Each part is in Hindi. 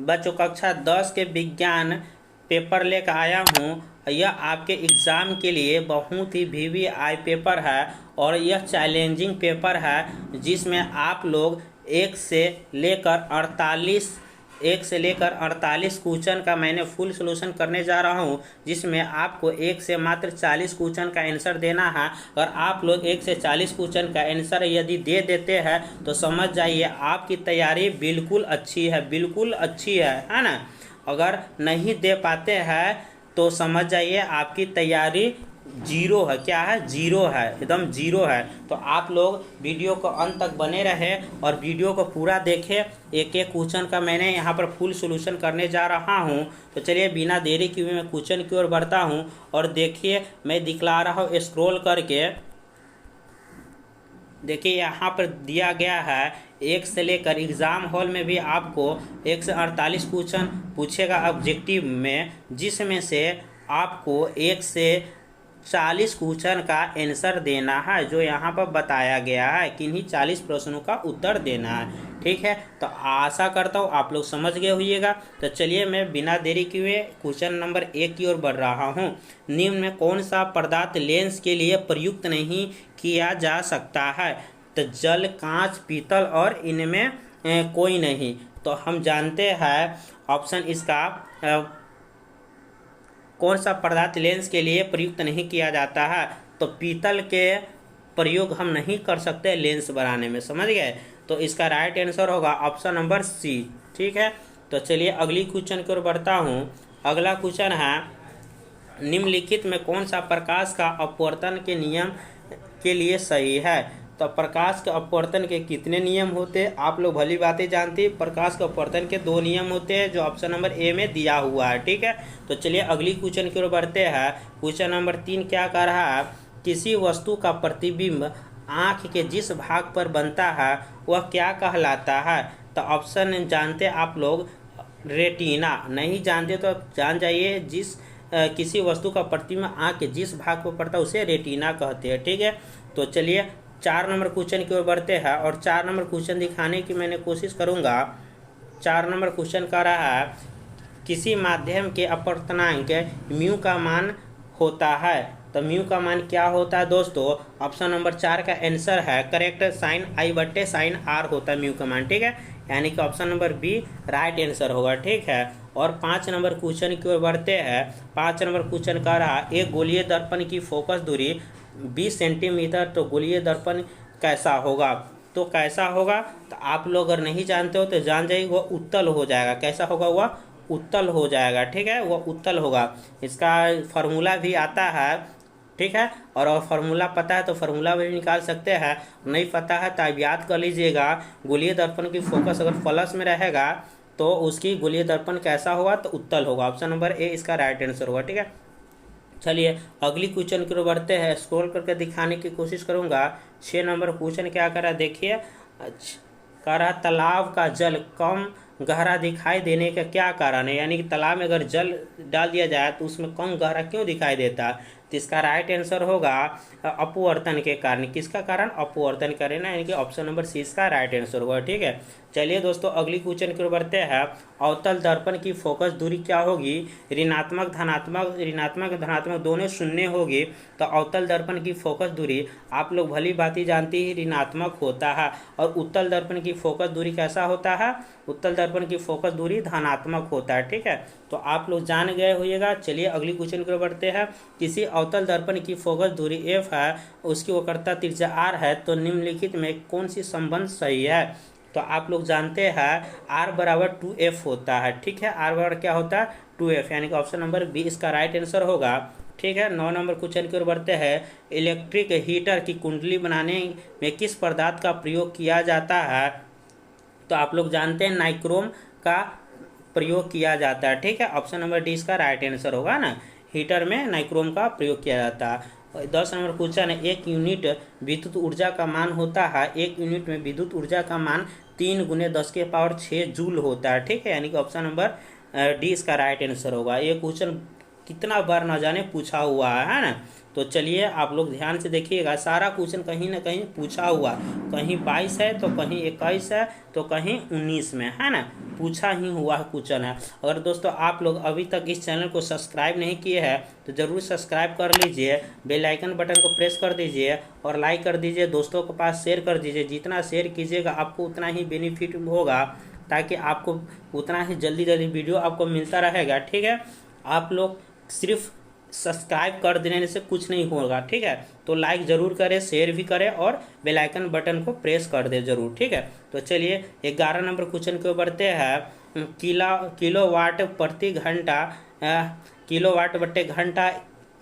बच्चों कक्षा 10 के विज्ञान पेपर लेकर आया हूँ। यह आपके एग्ज़ाम के लिए बहुत ही वीवीआई पेपर है और यह चैलेंजिंग पेपर है, जिसमें आप लोग एक से लेकर 48 क्वेश्चन का मैंने फुल सोल्यूशन करने जा रहा हूँ, जिसमें आपको एक से मात्र 40 क्वेश्चन का आंसर देना है। और आप लोग एक से 40 क्वेश्चन का आंसर यदि दे देते हैं तो समझ जाइए आपकी तैयारी बिल्कुल अच्छी है, बिल्कुल अच्छी है ना। अगर नहीं दे पाते हैं तो समझ जाइए आपकी तैयारी जीरो है। क्या है? जीरो है, एकदम जीरो है। तो आप लोग वीडियो को अंत तक बने रहे और वीडियो को पूरा देखें। एक एक क्वेश्चन का मैंने यहाँ पर फुल सॉल्यूशन करने जा रहा हूँ। तो चलिए बिना देरी किए मैं क्वेश्चन की ओर बढ़ता हूँ और देखिए मैं दिखला रहा हूँ स्क्रॉल करके। देखिए यहाँ पर दिया गया है एक से लेकर एग्ज़ाम हॉल में भी आपको 1 से 48 क्वेश्चन पूछेगा ऑब्जेक्टिव में, जिसमें से आपको 1 से 40 क्वेश्चन का आंसर देना है, जो यहाँ पर बताया गया है कि इन्हीं 40 प्रश्नों का उत्तर देना है। ठीक है, तो आशा करता हूँ आप लोग समझ गए होइएगा। तो चलिए मैं बिना देरी किए क्वेश्चन नंबर 1 की ओर बढ़ रहा हूँ। निम्न में कौन सा पदार्थ लेंस के लिए प्रयुक्त नहीं किया जा सकता है? तो जल, कांच, पीतल और इनमें कोई नहीं। तो हम जानते हैं ऑप्शन इसका कौन सा पदार्थ लेंस के लिए प्रयुक्त नहीं किया जाता है? तो पीतल के प्रयोग हम नहीं कर सकते लेंस बनाने में, समझ गए। तो इसका राइट आंसर होगा ऑप्शन नंबर सी। ठीक है, तो चलिए अगली क्वेश्चन की ओर बढ़ता हूँ। अगला क्वेश्चन है निम्नलिखित में कौन सा प्रकाश का अपवर्तन के नियम के लिए सही है? तो प्रकाश के अपवर्तन के कितने नियम होते हैं? आप लोग भली बातें जानते हैं। प्रकाश के अपवर्तन के 2 नियम होते हैं, जो ऑप्शन नंबर ए में दिया हुआ है। ठीक है, तो चलिए अगली क्वेश्चन की ओर बढ़ते हैं। क्वेश्चन नंबर 3 क्या कह रहा है? किसी वस्तु का प्रतिबिंब आँख के जिस भाग पर बनता है वह क्या कहलाता है? तो ऑप्शन जानते आप लोग रेटिना, नहीं जानते तो जान जाइए। किसी वस्तु का प्रतिबिंब आँख के जिस भाग पर पड़ता है उसे रेटिना कहते हैं। ठीक है, तो चलिए 4 नंबर क्वेश्चन की ओर बढ़ते हैं और 4 नंबर क्वेश्चन दिखाने की मैंने कोशिश करूंगा। 4 नंबर क्वेश्चन का रहा है किसी माध्यम के अपवर्तनांक म्यू का मान होता है। तो म्यू का मान क्या होता है दोस्तों? ऑप्शन नंबर 4 का आंसर है करेक्ट, साइन आई बट्टे साइन आर होता है म्यू का मान। ठीक है, यानी कि option number B right answer होगा। ठीक है, और 5 नंबर क्वेश्चन की ओर बढ़ते हैं। 5 नंबर क्वेश्चन का रहा एक गोलीय दर्पण की फोकस दूरी 20 सेंटीमीटर, तो गोलीय दर्पण कैसा होगा? तो कैसा होगा? तो आप लोग अगर नहीं जानते हो तो जान जाइए, वह उत्तल हो जाएगा। कैसा होगा? वह उत्तल हो जाएगा। ठीक है, वह उत्तल होगा। इसका फार्मूला भी आता है। ठीक है, और फार्मूला पता है तो फार्मूला भी निकाल सकते हैं, नहीं पता है तो आप याद कर लीजिएगा। गोलीय दर्पण की फोकस अगर प्लस में रहेगा तो उसकी गोलीय दर्पण कैसा होगा? तो उत्तल होगा। ऑप्शन नंबर ए इसका राइट आंसर होगा। ठीक है, चलिए अगली क्वेश्चन की ओर बढ़ते हैं। स्क्रॉल करके दिखाने की कोशिश करूंगा। 6 नंबर क्वेश्चन क्या कर रहा है देखिए। कह रहा तालाब का जल कम गहरा दिखाई देने का क्या कारण है? यानी कि तालाब में अगर जल डाल दिया जाए तो उसमें कम गहरा क्यों दिखाई देता है? तो इसका राइट आंसर होगा अपवर्तन के कारण। किसका कारण? अपवर्तन कारण, यानी कि ऑप्शन नंबर सी इसका राइट आंसर होगा। ठीक है, चलिए दोस्तों अगली क्वेश्चन की ओर बढ़ते हैं। अवतल दर्पण की फोकस दूरी क्या होगी? ऋणात्मक धनात्मक दोनों शून्य होगी। तो अवतल दर्पण की फोकस दूरी आप लोग भली भांति जानते ही ऋणात्मक होता है। और उत्तल दर्पण की फोकस दूरी कैसा होता है? उत्तल दर्पण की फोकस दूरी धनात्मक होता है। ठीक है, तो आप लोग जान गए होइएगा। चलिए अगली क्वेश्चन की ओर बढ़ते हैं। किसी अवतल दर्पण की फोकस दूरी एफ है, उसकी वक्रता त्रिज्या आर है, तो निम्नलिखित में कौन सी संबंध सही है? तो आप लोग जानते हैं आर बराबर 2f होता है। ठीक है, आर बराबर क्या होता है? 2f, यानी कि ऑप्शन नंबर बी इसका राइट आंसर होगा। ठीक है, 9 नंबर क्वेश्चन की ओर बढ़ते हैं। इलेक्ट्रिक हीटर की कुंडली बनाने में किस पदार्थ का प्रयोग किया जाता है? तो आप लोग जानते हैं नाइक्रोम का प्रयोग किया जाता है। ठीक है, ऑप्शन नंबर डी इसका राइट आंसर होगा ना। हीटर में नाइक्रोम का प्रयोग किया जाता है। 10 नंबर क्वेश्चन है 1 यूनिट विद्युत ऊर्जा का मान होता है। 1 यूनिट में विद्युत ऊर्जा का मान 3 × 10⁶ जूल होता है। ठीक है, यानी कि ऑप्शन नंबर डी इसका राइट आंसर होगा। ये क्वेश्चन कितना बार न जाने पूछा हुआ है ना। तो चलिए आप लोग ध्यान से देखिएगा, सारा क्वेश्चन कहीं ना कहीं पूछा हुआ, कहीं 22 है तो कहीं 21 है तो कहीं 19 में, है ना, पूछा ही हुआ क्वेश्चन है। अगर दोस्तों आप लोग अभी तक इस चैनल को सब्सक्राइब नहीं किए हैं तो ज़रूर सब्सक्राइब कर लीजिए, बेल आइकन बटन को प्रेस कर दीजिए और लाइक कर दीजिए, दोस्तों के पास शेयर कर दीजिए। जितना शेयर कीजिएगा आपको उतना ही बेनिफिट होगा, ताकि आपको उतना ही जल्दी जल्दी वीडियो आपको मिलता रहेगा, ठीक है। आप लोग सिर्फ सब्सक्राइब कर देने से कुछ नहीं होगा, ठीक है। तो लाइक ज़रूर करें, शेयर भी करें और बेल आइकन बटन को प्रेस कर दे ज़रूर, ठीक है। तो चलिए 11 नंबर क्वेश्चन को बढ़ते हैं। किलोवाट प्रति घंटा, किलोवाट बटे घंटा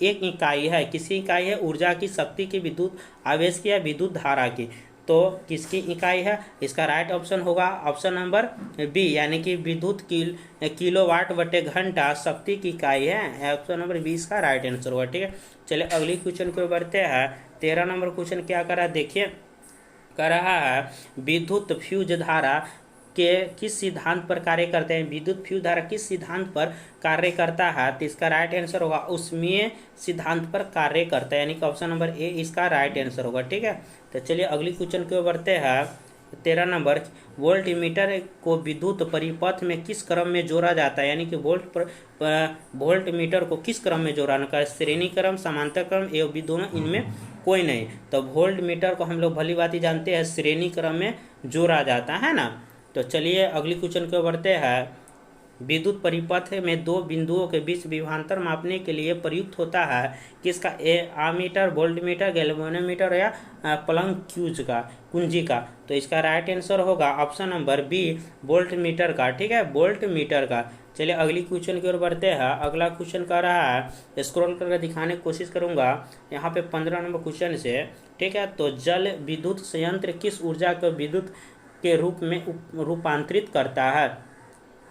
एक इकाई है, किसी इकाई है ऊर्जा की, शक्ति की, विद्युत आवेश की या विद्युत धारा की। तो किसकी इकाई है? इसका राइट ऑप्शन होगा ऑप्शन नंबर बी, यानी कि विद्युत किलोवाट बटे घंटा शक्ति की इकाई है। ऑप्शन नंबर 20 का राइट आंसर होगा, ठीक है। चलिए अगली क्वेश्चन को बढ़ते हैं। 13 नंबर क्वेश्चन क्या कर रहा है देखिए, कर रहा है विद्युत फ्यूज धारा के किस सिद्धांत पर कार्य करते हैं। विद्युत फ्यूज धारा किस सिद्धांत पर कार्य करता है? तो इसका राइट आंसर होगा उसमें सिद्धांत पर कार्य करता है, यानी कि ऑप्शन नंबर ए इसका राइट आंसर होगा, ठीक है। तो चलिए अगली क्वेश्चन को बढ़ते हैं। 13 नंबर, वोल्ट मीटर को विद्युत परिपथ में किस क्रम में जोड़ा जाता है, यानी कि वोल्ट मीटर को किस क्रम में जोड़ाना का, श्रेणी क्रम, समांतर क्रम एवं भी दोनों, इनमें कोई नहीं। तो वोल्ट मीटर को हम लोग भली भांति जानते हैं श्रेणी क्रम में जोड़ा जाता है ना। तो चलिए अगली क्वेश्चन को बढ़ते हैं। विद्युत परिपथ में दो बिंदुओं के बीच विभवांतर मापने के लिए प्रयुक्त होता है किसका? आमीटर, वोल्टमीटर, गैल्वेनोमीटर या प्लंक कुंजी का। तो इसका राइट आंसर होगा ऑप्शन नंबर बी, वोल्टमीटर का, ठीक है, वोल्टमीटर का। चलिए अगली क्वेश्चन की ओर बढ़ते हैं। अगला क्वेश्चन कर रहा है, स्क्रॉल करके दिखाने की कोशिश करूंगा यहाँ पे 15 नंबर क्वेश्चन से, ठीक है। तो जल विद्युत संयंत्र किस ऊर्जा को विद्युत के रूप में रूपांतरित करता है?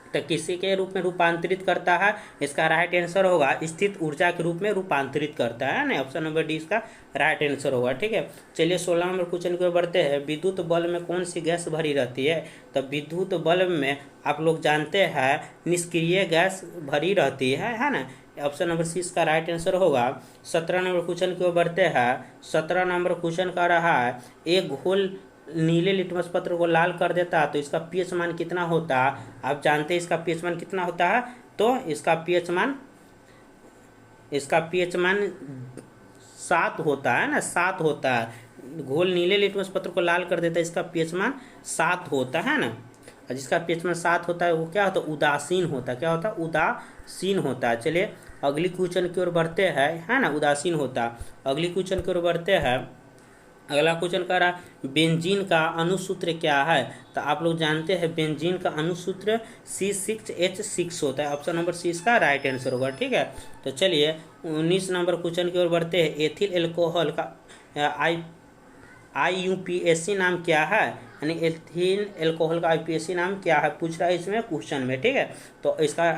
तो किसी के रूप में रूपांतरित करता है? इसका राइट आंसर होगा स्थित ऊर्जा के रूप में रूपांतरित करता है ना, ऑप्शन नंबर डी इसका राइट आंसर होगा, ठीक है। चलिए 16 नंबर क्वेश्चन की ओर बढ़ते हैं। विद्युत बल्ब में कौन सी गैस भरी रहती है? तो विद्युत बल्ब में आप लोग जानते हैं निष्क्रिय गैस भरी रहती है ना, ऑप्शन नंबर सी इसका राइट आंसर होगा। 17 नंबर क्वेश्चन की ओर बढ़ते हैं। 17 नंबर क्वेश्चन का रहा है, एक घोल नीले लिटमस पत्र को लाल कर देता है तो इसका पीएच मान कितना होता है? आप जानते हैं इसका पीएच मान कितना होता है? तो इसका पीएच मान 7 होता है ना, 7 होता है। घोल नीले लिटमस पत्र को लाल कर देता है, इसका पीएच मान 7 होता है ना। और जिसका पीएच मान 7 होता है वो क्या होता है? उदासीन होता है। क्या होता है? उदासीन होता है। चलिए अगली क्वेश्चन की ओर बढ़ते हैं, है ना, उदासीन होता। अगली क्वेश्चन की ओर बढ़ते हैं। अगला क्वेश्चन कह रहा है बेंजीन का अणुसूत्र क्या है? तो आप लोग जानते हैं बेंजीन का अणुसूत्र C6H6 होता है, ऑप्शन नंबर सी इसका राइट आंसर होगा, ठीक है। तो चलिए 19 नंबर क्वेश्चन की ओर बढ़ते हैं। एथिल एल्कोहल का IUPAC नाम क्या है? यानी एथिल एल्कोहल का IUPAC नाम क्या है पूछ रहा है इसमें क्वेश्चन में, ठीक है। तो इसका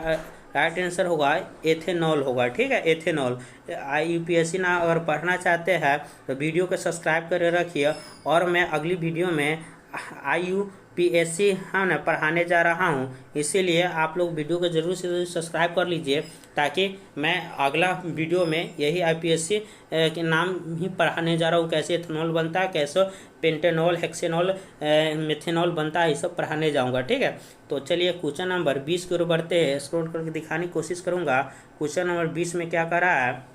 राइट आंसर होगा एथेनॉल होगा, ठीक है, एथेनॉल। IUPAC ना अगर पढ़ना चाहते हैं तो वीडियो को सब्सक्राइब कर रखिए, और मैं अगली वीडियो में IUPAC ना पढ़ाने जा रहा हूँ, इसीलिए आप लोग वीडियो को ज़रूर से ज़रूर सब्सक्राइब कर लीजिए, ताकि मैं अगला वीडियो में यही IUPAC के नाम ही पढ़ाने जा रहा हूँ, कैसे एथेनॉल बनता है, कैसे पेंटेनॉल, हेक्सेनॉल, मेथेनॉल बनता है, ये सब पढ़ाने जाऊँगा, ठीक है। तो चलिए क्वेश्चन नंबर 20 की ओर बढ़ते हैं। स्क्रॉल करके दिखाने की कोशिश करूँगा। क्वेश्चन नंबर 20 में क्या कर रहा है,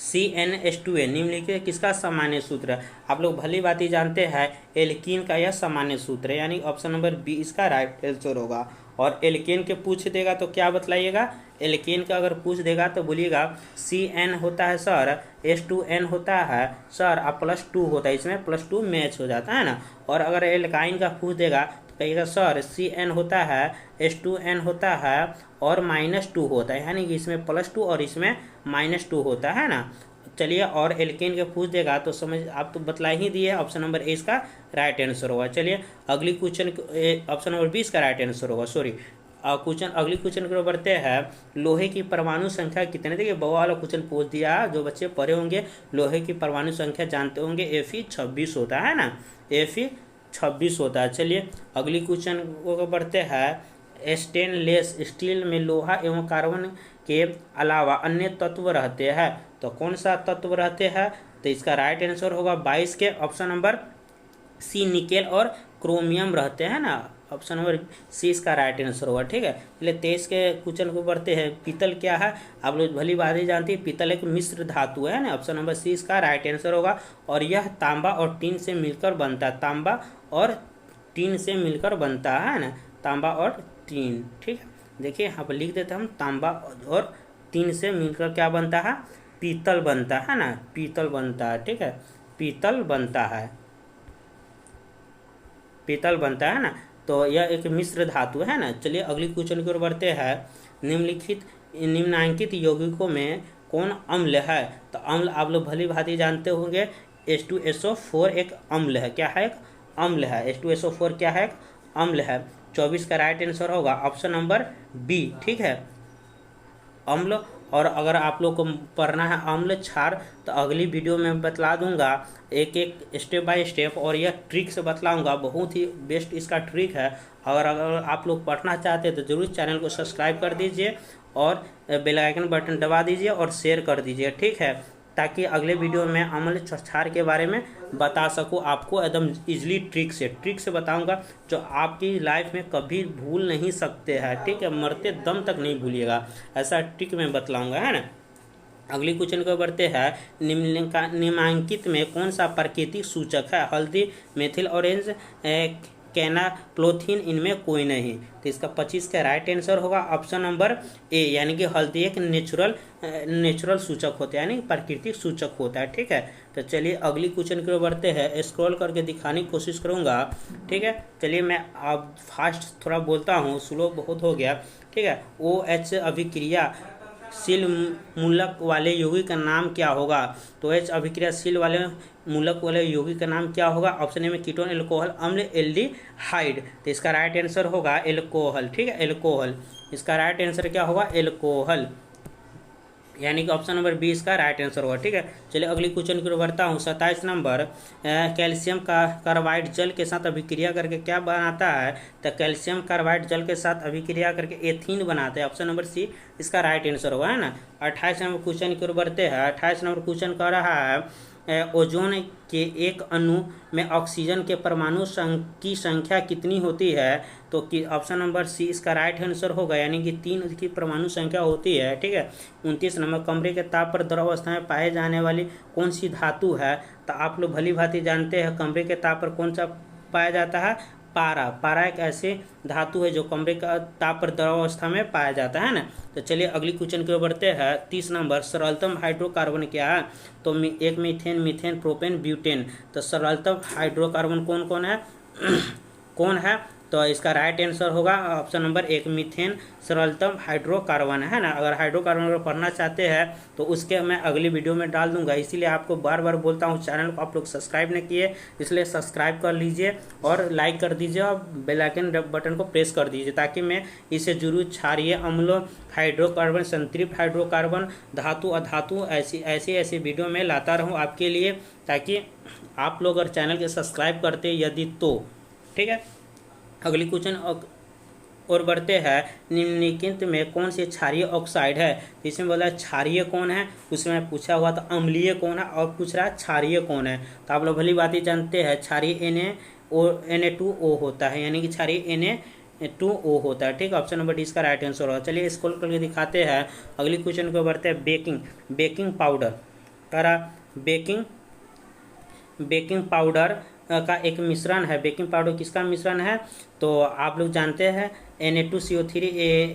CnH2a निम्नलिखित किसका सामान्य सूत्र है? आप लोग भली बात ही जानते हैं एल्कीन का यह सामान्य सूत्र है, यानी ऑप्शन नंबर बी इसका राइट आंसर होगा। और एल्केन के पूछ देगा तो क्या बतलाइएगा? एल्केन का अगर पूछ देगा तो बोलिएगा CN होता है सर, H2N होता है सर, और +2 होता है, इसमें +2 मैच हो जाता है ना। और अगर एल्काइन का पूछ देगा तो कहिएगा सर CN होता है, H2N होता है और -2 होता है, यानी कि इसमें +2 और इसमें -2 होता है ना। चलिए और एल्केन के पूछ देगा तो समझ आप तो बतला ही दिए, ऑप्शन नंबर ए इसका राइट आंसर होगा। चलिए अगली क्वेश्चन ऑप्शन नंबर 20 का राइट आंसर होगा, सॉरी। अगली क्वेश्चन की ओर बढ़ते हैं। लोहे की परमाणु संख्या कितने? देखिए बहुत वाला क्वेश्चन पूछ दिया, जो बच्चे पढ़े होंगे लोहे की परमाणु संख्या जानते होंगे, Fe 26 होता है ना, Fe 26 होता है। चलिए अगली क्वेश्चन को बढ़ते हैं। स्टेनलेस स्टील में लोहा एवं कार्बन के अलावा अन्य तत्व रहते हैं। तो कौन सा तत्व रहते हैं? तो इसका राइट आंसर होगा 22 के ऑप्शन नंबर सी, निकेल और क्रोमियम रहते हैं ना। ऑप्शन नंबर सी इसका राइट आंसर होगा। ठीक है, चलिए 23 के क्वेश्चन को बढ़ते हैं। पीतल क्या है? आप लोग भली बात ही जानती है, पीतल एक मिश्र धातु है ना। ऑप्शन नंबर सी इसका राइट आंसर होगा। और यह तांबा और टीन से मिलकर बनता है। तांबा और टीन से मिलकर बनता है ना, तांबा और टीन। ठीक है, देखिए यहाँ पर लिख देते हैं हम, तांबा और टीन से मिलकर क्या बनता है? पीतल बनता है ना, पीतल बनता है। ठीक है, पीतल बनता है, पीतल बनता है ना। तो यह एक मिश्र धातु है ना। चलिए अगली क्वेश्चन की ओर बढ़ते हैं। निम्नांकित यौगिकों में कौन अम्ल है? तो अम्ल आप लोग भली भांति जानते होंगे, H2SO4 एक अम्ल है। क्या है? एक अम्ल है। H2SO4 क्या है? एक अम्ल है। 24 का राइट आंसर होगा ऑप्शन नंबर बी। ठीक है, अम्ल। और अगर आप लोग को पढ़ना है अम्ल क्षार, तो अगली वीडियो में बतला दूंगा एक एक स्टेप बाय स्टेप, और यह ट्रिक से बतलाऊंगा। बहुत ही बेस्ट इसका ट्रिक है। अगर आप लोग पढ़ना चाहते हैं तो जरूर चैनल को सब्सक्राइब कर दीजिए और बेल आइकन बटन दबा दीजिए और शेयर कर दीजिए। ठीक है, ताकि अगले वीडियो में अम्ल क्षार के बारे में बता सकूं आपको एकदम इजली ट्रिक से बताऊंगा, जो आपकी लाइफ में कभी भूल नहीं सकते हैं। ठीक है, मरते दम तक नहीं भूलिएगा, ऐसा ट्रिक मैं बतलाऊंगा, है ना। अगली क्वेश्चन को बढ़ते हैं। निम्नांकित में कौन सा प्राकृतिक सूचक है? हल्दी, मेथिल ऑरेंज, कैनाप्लोथीन, इनमें कोई नहीं। तो इसका 25 का राइट आंसर होगा ऑप्शन नंबर ए, यानी कि हल्दी एक नेचुरल सूचक होता है, यानी प्राकृतिक सूचक होता है। ठीक है, तो चलिए अगली क्वेश्चन की ओर बढ़ते हैं। स्क्रॉल करके दिखाने की कोशिश करूंगा। ठीक है, चलिए मैं अब फास्ट थोड़ा बोलता हूँ, स्लो बहुत हो गया। ठीक है, OH अभिक्रिया शील मूलक वाले यौगिक का नाम क्या होगा? तो OH अभिक्रियाशील वाले मूलक वाले यौगिक का नाम क्या होगा? ऑप्शन ए में कीटोन, एल्कोहल, अम्ल, एल्डिहाइड। तो इसका राइट आंसर होगा एल्कोहल। ठीक है, एल्कोहल। इसका राइट आंसर क्या होगा? एल्कोहल, यानी कि ऑप्शन नंबर बी इसका राइट आंसर होगा। ठीक है, चलिए अगली क्वेश्चन की ओर बढ़ता हूँ। 27 नंबर, कैल्शियम का कार्बाइड जल के साथ अभिक्रिया करके क्या बनाता है? तो कैल्शियम कार्बाइड जल के साथ अभिक्रिया करके एथीन बनाता है। ऑप्शन नंबर सी इसका राइट आंसर होगा, है ना। 28 नंबर क्वेश्चन की ओर बढ़ते हैं। 28 नंबर क्वेश्चन कह रहा है ओजोन के एक अणु में ऑक्सीजन के परमाणु की संख्या कितनी होती है? तो कि ऑप्शन नंबर सी इसका राइट आंसर होगा, यानी कि 3 की परमाणु संख्या होती है। ठीक है, 29 नंबर, कमरे के ताप पर द्रव अवस्था में पाए जाने वाली कौन सी धातु है? तो आप लोग भली भांति जानते हैं कमरे के ताप पर कौन सा पाया जाता है? पारा। पारा एक ऐसे धातु है जो कमरे का ताप पर द्रव अवस्था में पाया जाता है ना। तो चलिए अगली क्वेश्चन की ओर बढ़ते हैं। 30 नंबर, सरलतम हाइड्रोकार्बन क्या है? तो एक मीथेन, प्रोपेन, ब्यूटेन। तो सरलतम हाइड्रोकार्बन कौन कौन है? कौन है? तो इसका राइट आंसर होगा ऑप्शन नंबर 1, मीथेन सरलतम हाइड्रोकार्बन, है ना। अगर हाइड्रोकार्बन अगर पढ़ना चाहते हैं तो उसके मैं अगली वीडियो में डाल दूंगा। इसीलिए आपको बार बार बोलता हूँ, चैनल को आप लोग सब्सक्राइब नहीं किए, इसलिए सब्सक्राइब कर लीजिए और लाइक कर दीजिए और बेल आइकन बटन को प्रेस कर दीजिए, ताकि मैं इसे जरूर क्षारीय अम्लों, हाइड्रोकार्बन, संतृप्त हाइड्रोकार्बन, धातु, अधातु, ऐसी वीडियो में लाता रहूँ आपके लिए, ताकि आप लोग अगर चैनल के सब्सक्राइब करते यदि तो। ठीक है, अगली क्वेश्चन और बढ़ते हैं। निम्नलिखित में कौन से क्षारीय ऑक्साइड है? इसमें बोला क्षारीय कौन है, उसमें पूछा हुआ था अम्लीय कौन है, और पूछ रहा है क्षारीय कौन है। तो आप लोग भली बात ही जानते हैं क्षारीय Na2O होता है, यानी कि क्षारीय Na2O होता है। ठीक है, ऑप्शन नंबर डी इसका राइट आंसर होगा। चलिए स्क्रॉल करके दिखाते हैं। अगली क्वेश्चन को बढ़ते हैं। बेकिंग पाउडर करा बेकिंग पाउडर का एक मिश्रण है। बेकिंग पाउडर किसका मिश्रण है? तो आप लोग जानते हैं Na2CO3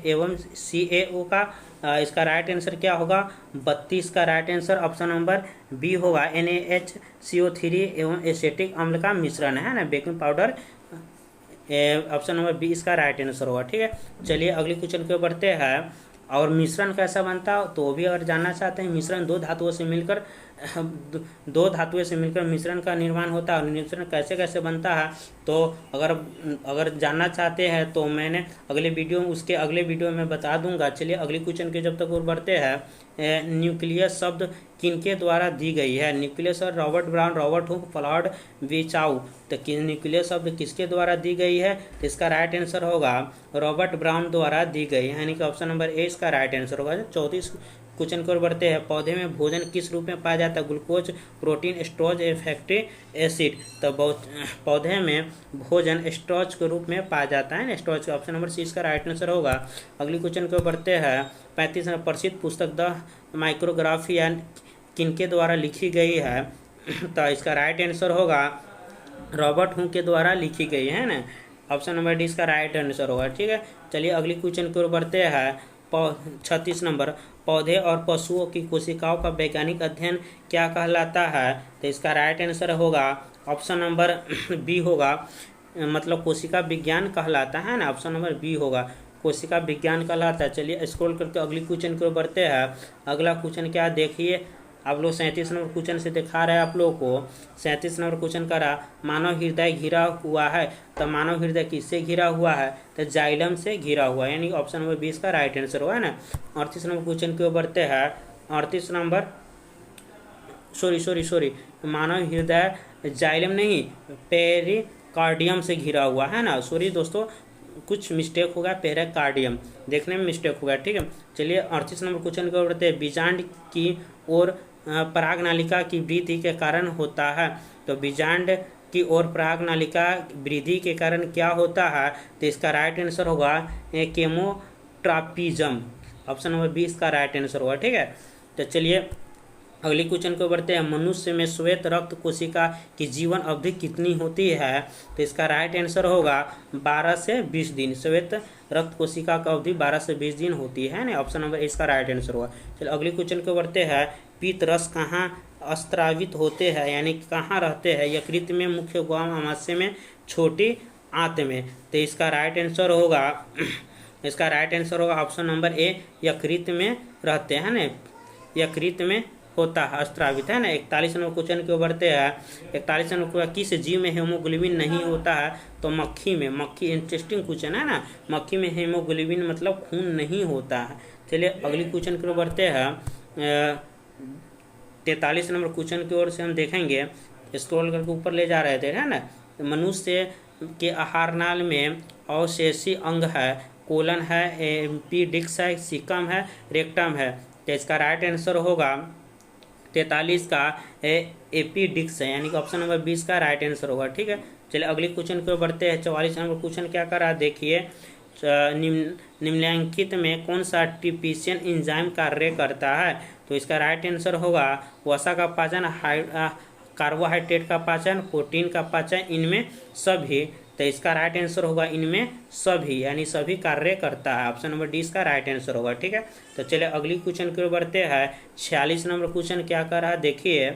एवं CaO का। इसका राइट आंसर क्या होगा? 32 का right answer option number B होगा। NaHCO3 एवं एसिटिक अम्ल का मिश्रण है ना baking powder. Option number B इसका राइट आंसर होगा। ठीक है, चलिए अगली क्वेश्चन को बढ़ते हैं। और मिश्रण कैसा बनता है तो भी अगर जानना चाहते हैं, मिश्रण 2 धातुओं से मिलकर दो धातुओं से मिलकर मिश्रण का निर्माण होता है। और मिश्रण कैसे कैसे बनता है, तो अगर जानना चाहते हैं तो मैंने उसके अगले वीडियो में बता दूंगा। चलिए अगली क्वेश्चन के जब तक और बढ़ते हैं। न्यूक्लियस शब्द किनके द्वारा दी गई है? न्यूक्लियस और रॉबर्ट ब्राउन, रॉबर्ट हुक, फ्लॉड विचाउ। तो न्यूक्लियस शब्द किसके द्वारा दी गई है? तो इसका राइट आंसर होगा रॉबर्ट ब्राउन द्वारा दी गई है, यानी कि ऑप्शन नंबर ए इसका राइट आंसर होगा। 34 क्वेश्चन की ओर बढ़ते हैं। पौधे में भोजन किस रूप में पाया जाता है? Glucose, protein, starch, fatty acid. तो पौधे में भोजन स्टार्च के रूप में पाया जाता है ना, स्टार्च। ऑप्शन नंबर सी इसका राइट आंसर होगा। अगली क्वेश्चन की ओर बढ़ते हैं। 35 प्रसिद्ध पुस्तक द माइक्रोग्राफी किनके द्वारा लिखी गई है? तो इसका राइट आंसर होगा रॉबर्ट हुक के द्वारा लिखी गई है ना, ऑप्शन नंबर डी इसका राइट आंसर होगा। ठीक है, चलिए अगली क्वेश्चन की ओर बढ़ते हैं। 36 नंबर, पौधे और पशुओं की कोशिकाओं का वैज्ञानिक अध्ययन क्या कहलाता है? तो इसका राइट आंसर होगा ऑप्शन नंबर बी होगा, मतलब कोशिका विज्ञान कहलाता है ना, ऑप्शन नंबर बी होगा, कोशिका विज्ञान कहलाता है। चलिए स्क्रॉल करके अगली क्वेश्चन की ओर बढ़ते हैं। अगला क्वेश्चन क्या देखिए, आप लोग 37 नंबर क्वेश्चन से दिखा रहे हैं आप लोगों को। 37 नंबर क्वेश्चन करा, मानव हृदय घिरा हुआ है। तो मानव हृदय किससे घिरा हुआ है? तो जाइलम से घिरा हुआ है, यानी ऑप्शन नंबर 20 का राइट आंसर हुआ है ना। 38 नंबर क्वेश्चन की ओर बढ़ते हैं। 38 नंबर सॉरी मानव हृदय जाइलम नहीं, पेरिकार्डियम से घिरा हुआ है ना। सॉरी दोस्तों, कुछ मिस्टेक होगा, पेरिकार्डियम देखने में मिस्टेक होगा। ठीक है, चलिए 38 नंबर क्वेश्चन की ओर बढ़ते हैं। बीजांड की ओर परागनालिका की वृद्धि के कारण होता है। तो बीजांड की ओर परागनालिका वृद्धि के कारण क्या होता है? तो इसका राइट आंसर होगा केमोट्रापिज्म, ऑप्शन नंबर 20 का राइट आंसर होगा। ठीक है, तो चलिए अगली क्वेश्चन को बढ़ते हैं। मनुष्य में श्वेत रक्त कोशिका की जीवन अवधि कितनी होती है? तो इसका राइट आंसर होगा 12 से 20 दिन। श्वेत रक्त कोशिका का अवधि 12 से 20 दिन होती है ना, ऑप्शन नंबर इसका राइट आंसर होगा। चलिए अगली क्वेश्चन को बढ़ते हैं। पीत रस कहाँ स्त्रावित होते हैं, यानी कहाँ रहते हैं? यकृत में, मुख्य ग्वाम अमाशय में, छोटी आंत में। तो इसका राइट आंसर होगा ऑप्शन नंबर ए, यकृत में रहते हैं ना, यकृत में होता है, स्त्रावित है ना। 41 नंबर क्वेश्चन के बढ़ते हैं। 41 नंबर, किस जीव में हेमोग्लोबिन नहीं होता है? तो मक्खी में। मक्खी इंटरेस्टिंग क्वेश्चन है ना, मक्खी में हेमोग्लोबिन मतलब खून नहीं होता है। चलिए अगली क्वेश्चन की ओर बढ़ते हैं। 43 नंबर क्वेश्चन की ओर से हम देखेंगे, स्क्रॉल करके ऊपर ले जा रहे थे है ना। मनुष्य के आहार नाल में अवशेषी अंग है, कोलन है, एपिडिक्स है, सीकम है, रेक्टम है। तो इसका राइट आंसर होगा 43 का एपिडिक्स है, यानी कि ऑप्शन नंबर 20 का राइट आंसर होगा। ठीक है, चलिए अगली क्वेश्चन को बढ़ते हैं। 44 नंबर क्वेश्चन क्या कर रहा है देखिए। निम्नलिखित में कौन सा ट्रिप्सिन एंजाइम कार्य करता है? तो इसका राइट आंसर होगा वसा का पाचन, कार्बोहाइड्रेट का पाचन, प्रोटीन का पाचन, इनमें सभी। तो इसका राइट आंसर होगा इनमें सभी, यानी सभी कार्य करता है, ऑप्शन नंबर डी इसका राइट आंसर होगा। ठीक है, तो चलिए अगली क्वेश्चन की ओर बढ़ते हैं। 46 नंबर क्वेश्चन क्या कर रहा है देखिए।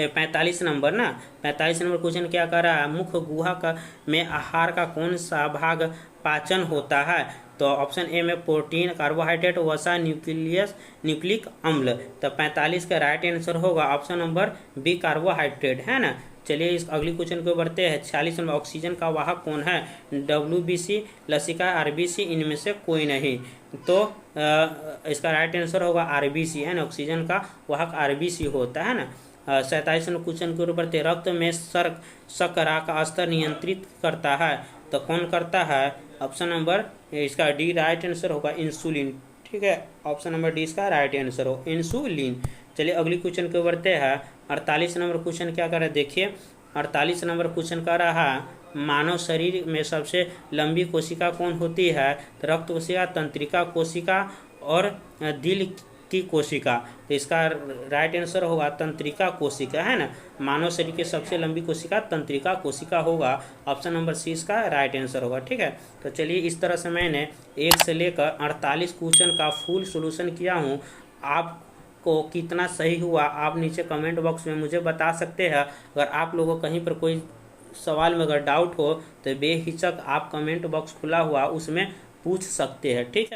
45 नंबर ना, 45 नंबर क्वेश्चन क्या कर रहा है। मुख्य गुहा का में आहार का कौन सा भाग पाचन होता है? तो ऑप्शन ए में प्रोटीन, कार्बोहाइड्रेट, वसा, न्यूक्लिक अम्ल। तो 45 का राइट आंसर होगा ऑप्शन नंबर बी, कार्बोहाइड्रेट है ना। चलिए इस अगली क्वेश्चन को बढ़ते हैं। 46 नंबर, ऑक्सीजन का वाहक कौन है? WBC, लसिका, RBC, इनमें से कोई नहीं। तो इसका राइट आंसर होगा RBC है ना, ऑक्सीजन का वाहक RBC होता है ना। 47 नंबर क्वेश्चन के ऊपर, रक्त में शर्करा का स्तर नियंत्रित करता है। तो कौन करता है? ऑप्शन नंबर इसका डी राइट आंसर होगा इंसुलिन। ठीक है, ऑप्शन नंबर डी इसका राइट आंसर हो इंसुलिन। चलिए अगली क्वेश्चन के बढ़ते हैं। 48 नंबर क्वेश्चन क्या कर रहा है देखिए। 48 नंबर क्वेश्चन कर रहा है, मानव शरीर में सबसे लंबी कोशिका कौन होती है? तो रक्त कोशिका, तंत्रिका कोशिका और दिल की कोशिका। तो इसका राइट आंसर होगा तंत्रिका कोशिका है ना। मानव शरीर की सबसे लंबी कोशिका तंत्रिका कोशिका होगा, ऑप्शन नंबर सी इसका राइट आंसर होगा। ठीक है, तो चलिए इस तरह से मैंने 1 से लेकर 48 क्वेश्चन का फुल सोल्यूशन किया हूँ। आपको कितना सही हुआ आप नीचे कमेंट बॉक्स में मुझे बता सकते हैं। अगर आप लोगों को कहीं पर कोई सवाल में अगर डाउट हो तो बेहिचक आप कमेंट बॉक्स खुला हुआ उसमें पूछ सकते हैं। ठीक है।